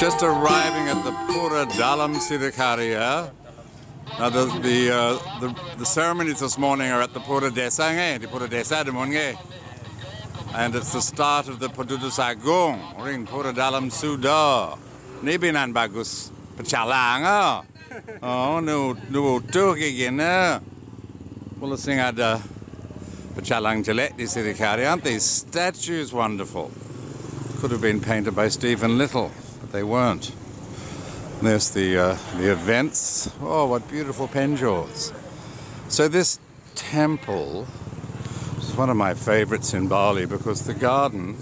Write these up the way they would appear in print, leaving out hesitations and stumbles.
Just arriving at the Pura Dalem Sidakarya. Now the ceremonies this morning are at the Pura Desa, the Pura Desa de and it's the start of the Pedudus Agung, ring Pura Dalem Sudha. Nibinan bagus pecalang oh nu utuh kayak well, the thing ada pecalang jelek di Sidakarya, aren't these statues wonderful? Could have been painted by Stephen Little, but they weren't. And there's the events. Oh, what beautiful penjors. So this temple is one of my favorites in Bali because the garden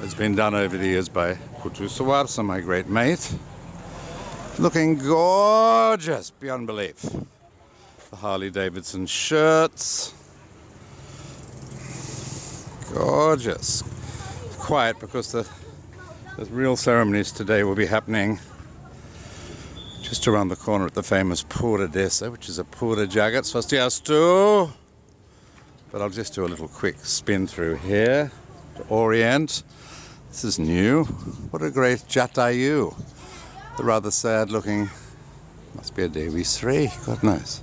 has been done over the years by Putu Suwarsa, my great mate. Looking gorgeous beyond belief. The Harley-Davidson shirts. Gorgeous. Quiet because the real ceremonies today will be happening just around the corner at the famous Pura Desa, which is a Pura Jagat Swastiastu. But I'll just do a little quick spin through here to orient. This is new. What a great Jatayu. The rather sad looking, must be a Devi Sri, God knows.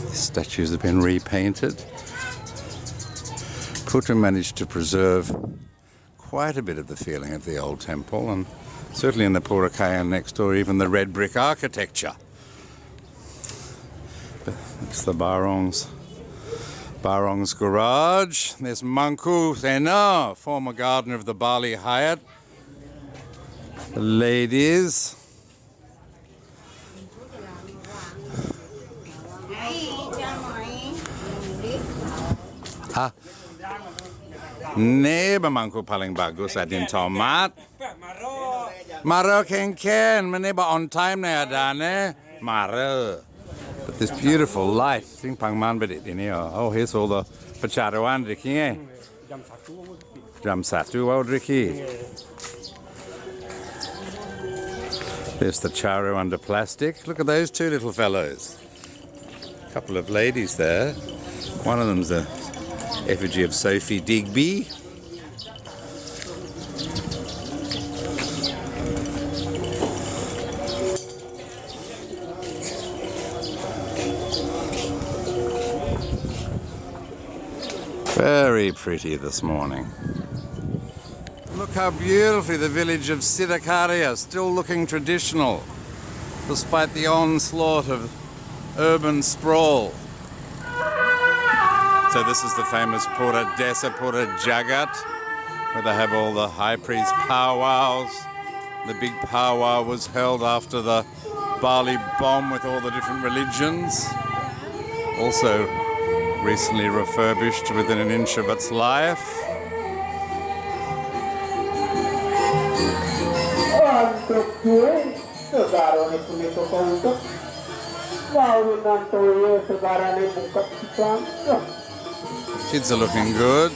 The statues have been repainted. Putu managed to preserve quite a bit of the feeling of the old temple, and certainly in the Pura Kayan next door, even the red brick architecture. It's the Barong's garage. There's Mangku Sena, former gardener of the Bali Hyatt. The ladies. Ni bemangku paling bagus adin tomat. Maro ken mene ba on time ne adane maro. But this beautiful light, sing pangman bedit ini. Oh, here's all the pecaruan diki. Jam satu wow diki. There's the charu under plastic. Look at those two little fellows. A couple of ladies there. One of them's a effigy of Sophie Digby. Very pretty this morning. Look how beautifully the village of Sidakarya, still looking traditional, despite the onslaught of urban sprawl. So this is the famous Pura Desa, Pura Jagat, where they have all the high priest powwows. The big powwow was held after the Bali bomb with all the different religions. Also recently refurbished within an inch of its life. Kids are looking good.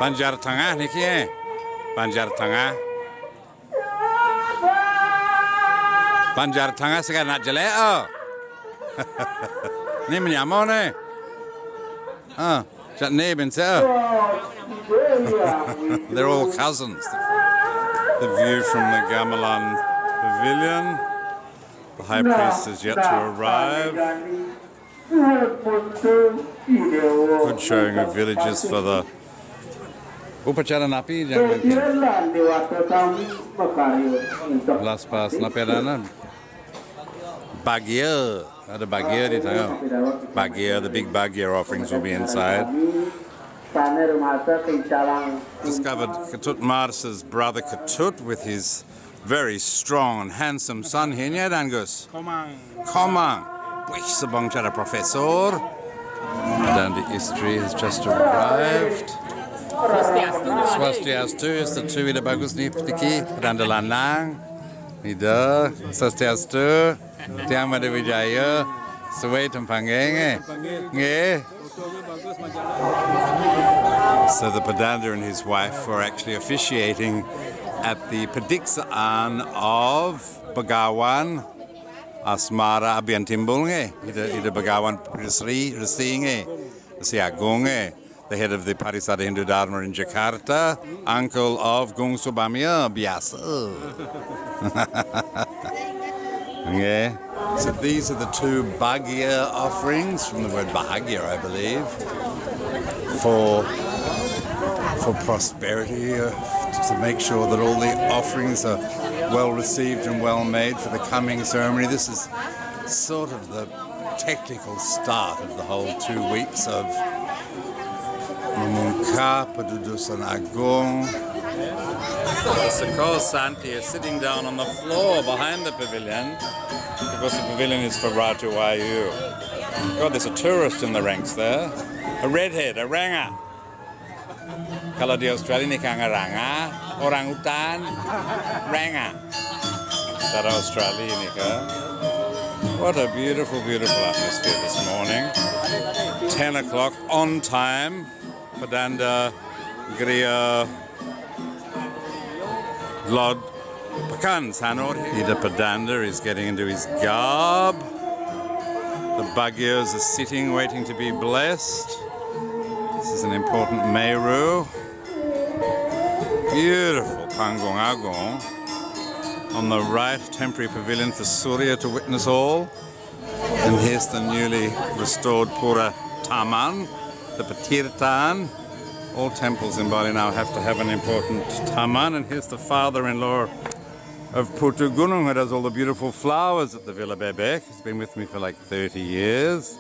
Banjar Tengah niki Banjar Tengah. Banjar Tengah sekarang nak jelek oh. Ni menyamo ni. They're all cousins. the view from the Gamelan Pavilion. The High Priest is yet to arrive. Good showing of villages for the Upacara napi jangan Melaspas Bagia. Ada Bagia di tengah. Bagia, the big Bagia offerings will be inside. Discovered Ketut Mars's brother Ketut with his very strong and handsome son here, Dangus. Komang. Wih, sebang cara profesor. Dan the Istri has just arrived. Swastiastu is the two ida bagus ni petiki. Dan the lanang. Ida. Swastiastu. Tiang Mada Wijaya. Suway tempangenge. Nge. So the Padanda and his wife were actually officiating at the pediksaan of Bagawan Asmara Abian Timbulnge, ida Bagawan Risri Risinge, Siagunge, the head of the Parisada Hindu Dharma in Jakarta, uncle of Gung Subamya Biasa. Yeah. So these are the two Bagia offerings, from the word Bahagia, I believe, for prosperity, to make sure that all the offerings are well received and well made for the coming ceremony. This is sort of the technical start of the whole 2 weeks of Mumungka, Padudusan Agung. The Sakol Santi is sitting down on the floor behind the pavilion, because the pavilion is for Ratu Ayu. God, there's a tourist in the ranks there. A redhead, a ranga. Kalau di Australia ni kang ranga, orang hutan, ranga. Dari Australia ni kan. What a beautiful, beautiful atmosphere this morning. 10 o'clock on time. Padanda Gria Lord Pekan Sanor. Ida Padanda is getting into his garb. The Bagios are sitting, waiting to be blessed. This is an important Meru. Beautiful Pangong Agong. On the right, temporary pavilion for Surya to witness all. And here's the newly restored Pura Taman, the Patirtan. All temples in Bali now have to have an important Taman. And here's the father-in-law of Putu Gunung, who does all the beautiful flowers at the Villa Bebek. He's been with me for like 30 years.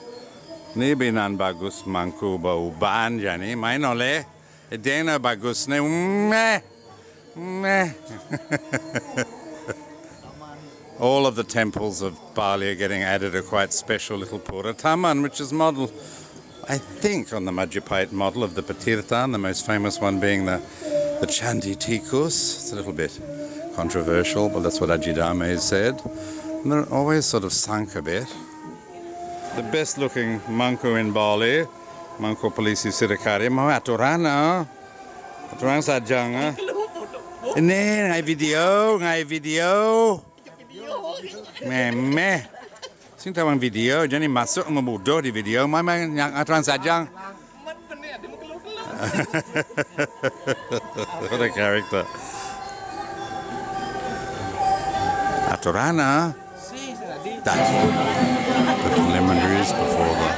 Ni binan bagus mangku bau ban jani, main oleh. Edena bagus ne meh. All of the temples of Bali are getting added a quite special little Pura Taman, which is modelled, I think, on the Majapahit model of the Patirtan, the most famous one being the Chandi Tikus. It's a little bit controversial, but that's what Ajidame said. And they're always sort of sunk a bit. The best looking Mangku in Bali, Mangku Polisi Sidakarya, mau aturan sajang. Ini ngai video. Meh. Sing tawang video, jadi masuk ngebudo di video, memang yang aturan sajang. What a character. Aturana. That's the preliminaries before the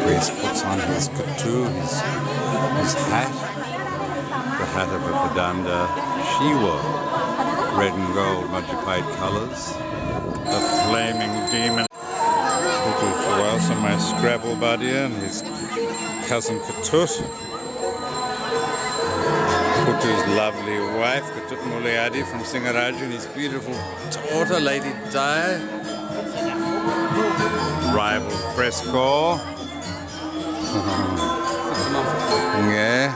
priest puts on his katu, his hat, the hat of a Padanda Shiva, red and gold Majapahit colours, the flaming demon. Also my Scrabble buddy and his cousin Ketut. Putu's lovely wife, Ketut Mulyadi from Singaraja, and his beautiful daughter, Lady Dai. Rival press corps. Yeah.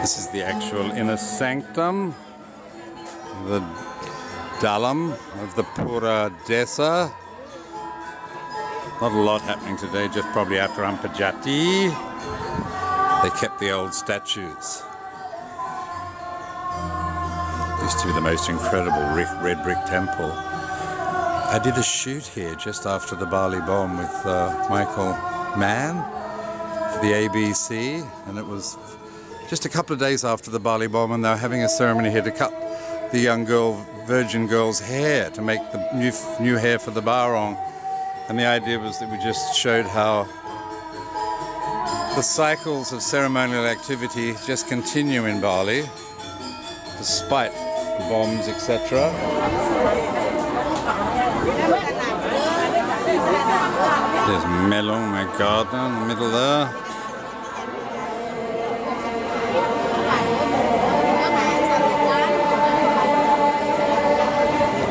This is the actual inner sanctum, the Dalem of the Pura Desa. Not a lot happening today, just probably after Ampajati. They kept the old statues. Used to be the most incredible red brick temple. I did a shoot here just after the Bali bomb with Michael Mann for the ABC, and it was just a couple of days after the Bali bomb, and they were having a ceremony here to cut the young girl, virgin girl's hair to make the new hair for the barong. And the idea was that we just showed how the cycles of ceremonial activity just continue in Bali, despite bombs, etc. There's melon, my garden, in the middle there.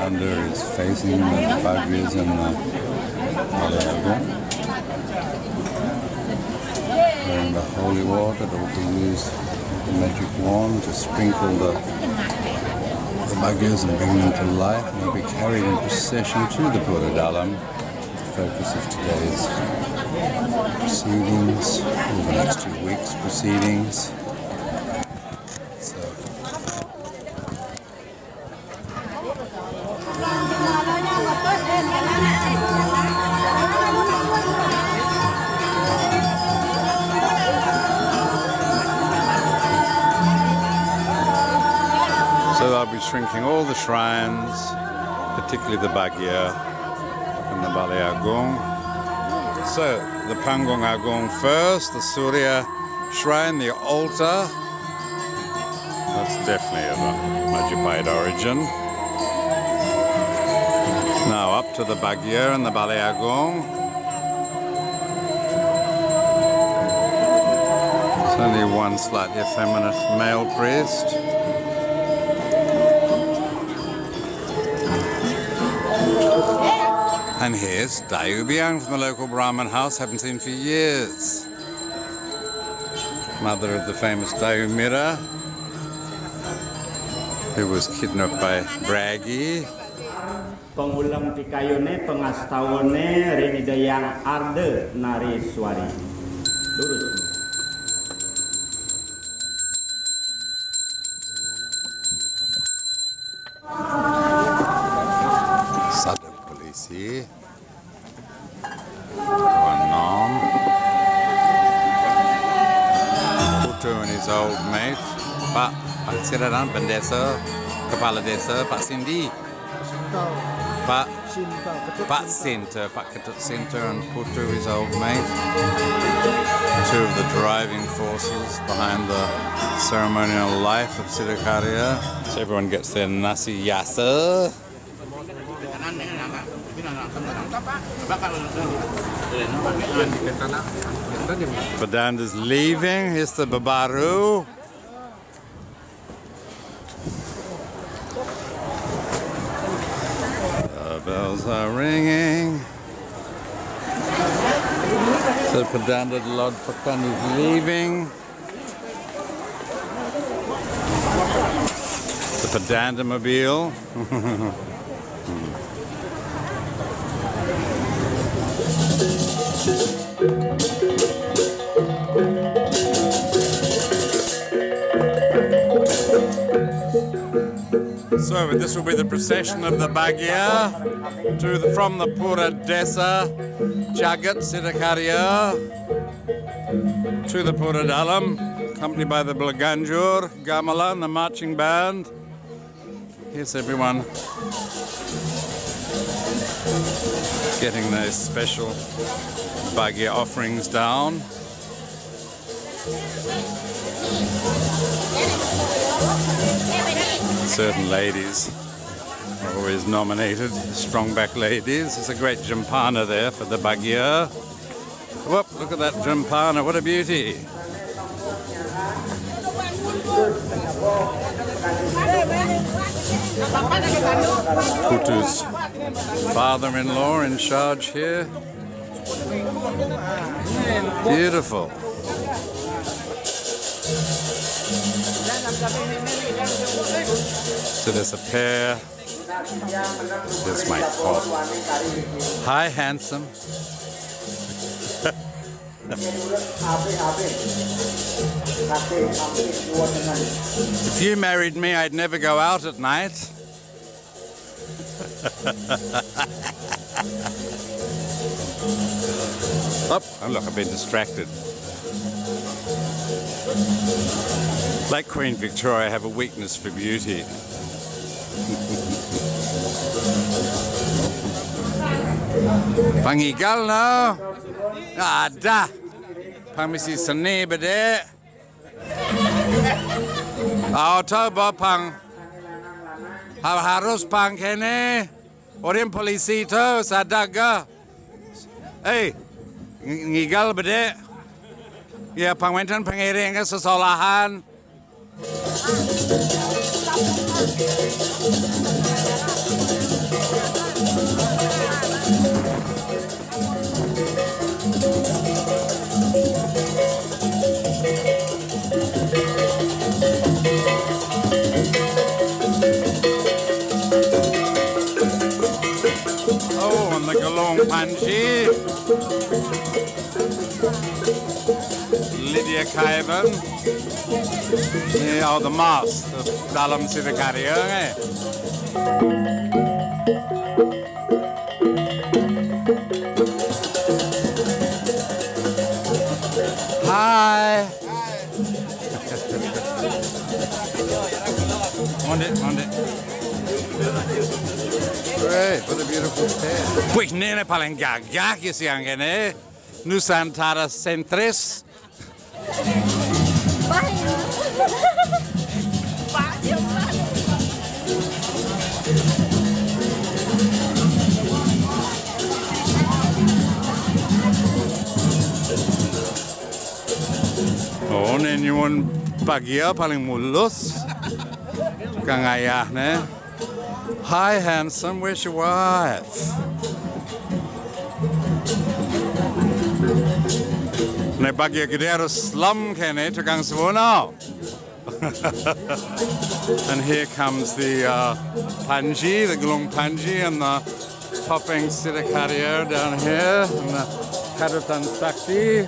Under is facing the Bagias and the Dalem. And the holy water that will be used, the magic wand, to sprinkle the Bagias and bring them to life, and they'll be carried in procession to the Pura Dalem. Focus of today's proceedings, or the next 2 weeks' proceedings. So I'll be shrinking all the shrines, particularly the Bagia and the Balai Agung. So the Panggung Agung first, the Surya shrine, the altar. That's definitely of a Majapahit origin. Now up to the Bagia and the Balai Agung. There's only one slightly effeminate male priest. And here's Dayu Biang from the local Brahmin house, haven't seen for years. Mother of the famous Dayu Mira, who was kidnapped by Bragi. Pengulang pikayone pengastawone renidayang arde nari swari. Lurus. Sudha polisi. Tuan Putu and his old mate, Pak Siraran, Desa, Kepala Desa, Pak Cindy. Pak Sinter, Pak Ketut Sinter and Putu, his old mate. Two of the driving forces behind the ceremonial life of Sidakarya. So everyone gets their nasi yasa. Padanda's leaving. Here's the Babaru. The bells are ringing. So Padanda Lord Pakan is leaving. The Padanda mobile. So this will be the procession of the Bagia from the Pura Desa, Jagat, Sidakarya, to the Pura Dalem, accompanied by the Blaganjur, Gamelan, the marching band. Here's everyone getting those special Bagia offerings down. Certain ladies are always nominated, strong back ladies. There's a great Jampana there for the Bagia. Whoop, look at that Jampana, what a beauty. Putu's father-in-law in charge here. Beautiful. So there's a pair. There's my top. Hi, handsome. If you married me, I'd never go out at night. Oh, look, I've been distracted. Like Queen Victoria, I have a weakness for beauty. Pangigal na? Ada. Pang misi seni bede. Coba pang harus pang kene. Orang polisi tu sadaga. Ngigal bede. Ya pang wenten pengiring ke sesolahan. Oh, and the Galong Panji. Lydia Kaivan. The mask, the Dalem Sidakarya. Hi. On it. Great, what a beautiful pair. Wih, ini paling gagah ya siang ini. Nusantara sentris. Oh, nenyuan Bagia paling mulus. Kang ayah ne. Hi, handsome. Where's your wife? Ne Bagia gede harus slum kene tukang sewono. And here comes the Panji, the Glung Panji, and the topping Sidakarya down here, and the Kadutan Sakti.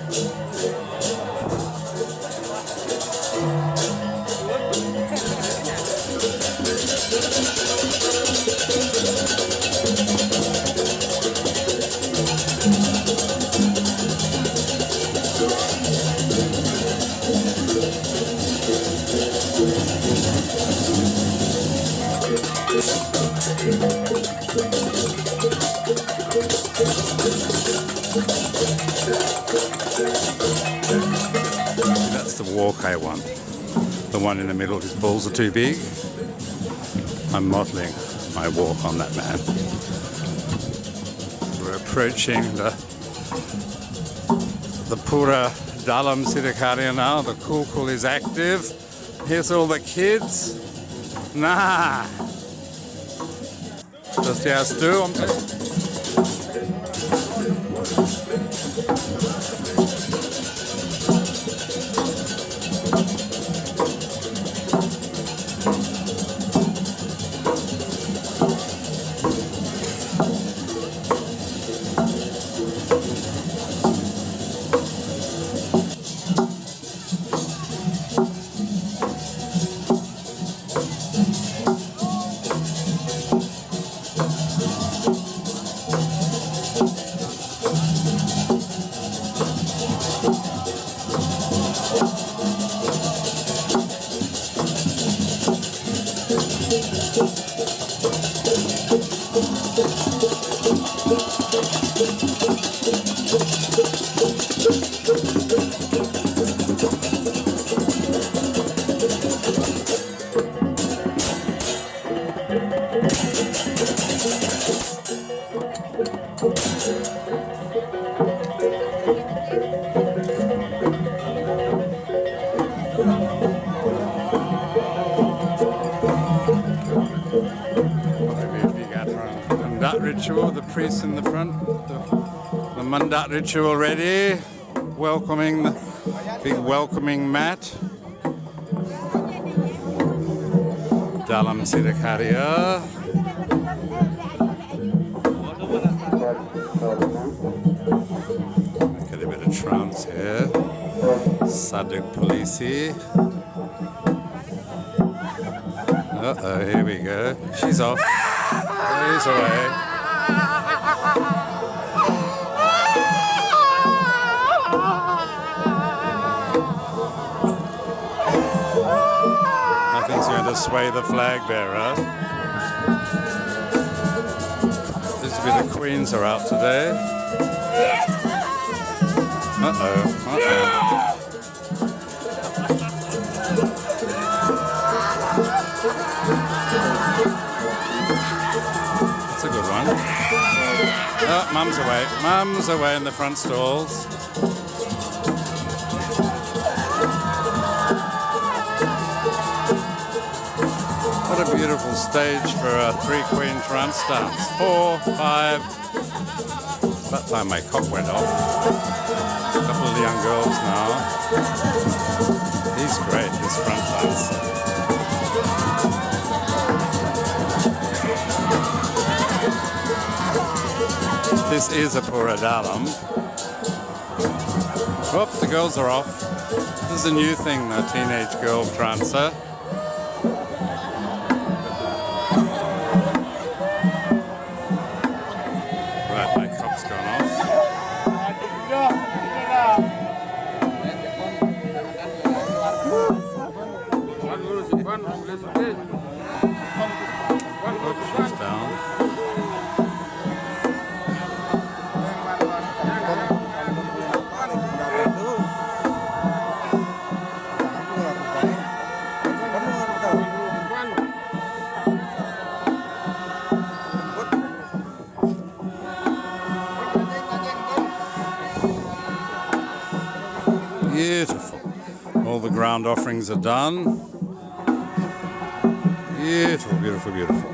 That's the walk I want. The one in the middle, his balls are too big. I'm modelling my walk on that man. We're approaching the Pura Dalem Sidakarya now. The Kulkul is active. Here's all the kids. Nah. Just yes, do. Mandat ritual, the priests in the front, the Mandat ritual ready, welcoming the big welcoming mat. Dalem Sidakarya. Get a bit of trance here. Sadhu Polisi. Uh-oh, here we go. She's off. He's away. He's going to sway the flag bearer. This will be the Queens are out today. Uh-oh. That's a good one. Oh, Mum's away. Mum's away in the front stalls. What a beautiful stage for a three-queen trance dance. 4, 5. It's about time my cock went off. A couple of young girls now. He's great, this front dancer. This is a Pura Dalem. Whoop, the girls are off. This is a new thing, the teenage girl trancer. Right, my cock's gone off. Oops, she's down. Beautiful. All the ground offerings are done. Beautiful, beautiful, beautiful.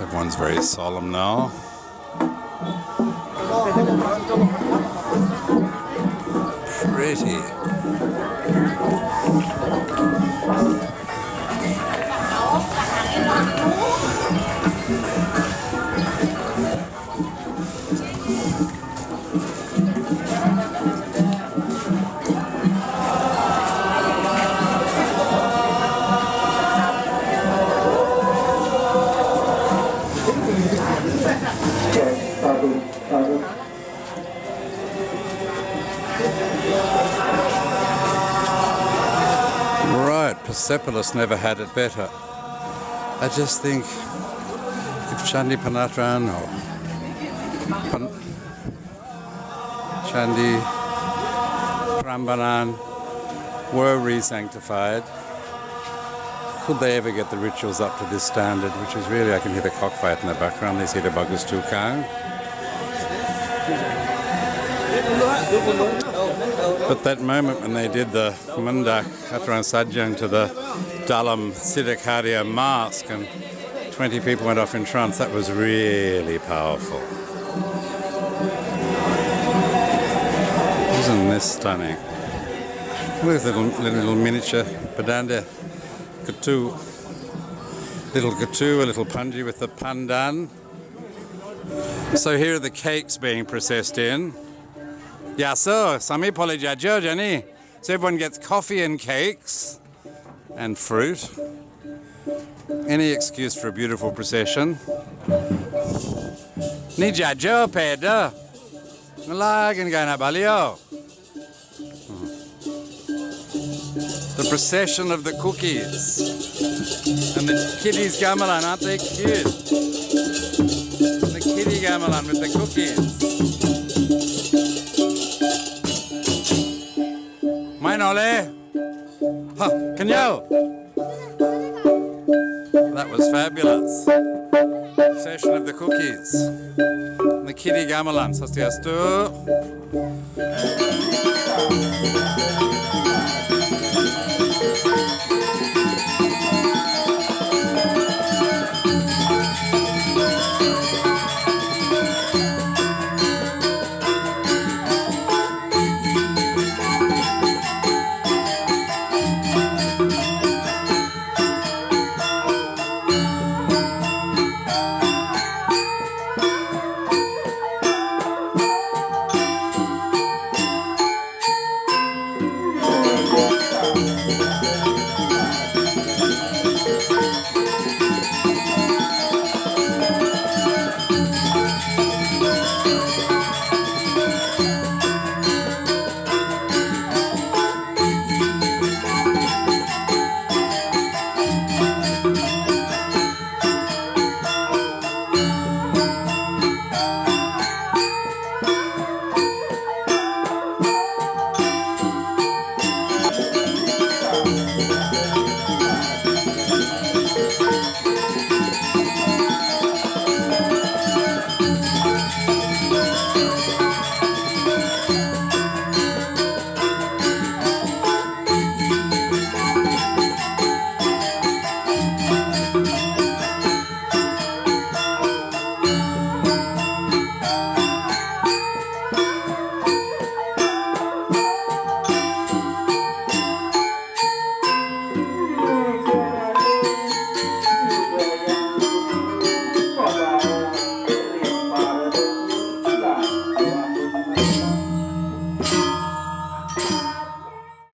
Everyone's very solemn now. Pretty. Right, Persepolis never had it better. I just think if Chandi Panatran or Chandi Prambanan were re-sanctified, could they ever get the rituals up to this standard, which is really, I can hear the cockfight in the background, they see the Bagus Tukang. But that moment when they did the Mundak Hatran Sajjang to the Dalem Sidakarya mask and 20 people went off in trance, that was really powerful. Isn't this stunning? Look at the little miniature Padanda Katu. Little Katu, a little Punji with the Pandan. So here are the cakes being processed in. Yeah, so Sami Polijajo, Jenny. So everyone gets coffee and cakes and fruit. Any excuse for a beautiful procession. Ni jajo peda. Malagan gana balio. The procession of the cookies. And the kiddies gamelan, aren't they cute? The kiddie gamelan with the cookies. Ole. Huh, can you? That was fabulous. Session of the cookies. The kiddie gamelan. Sastiastu.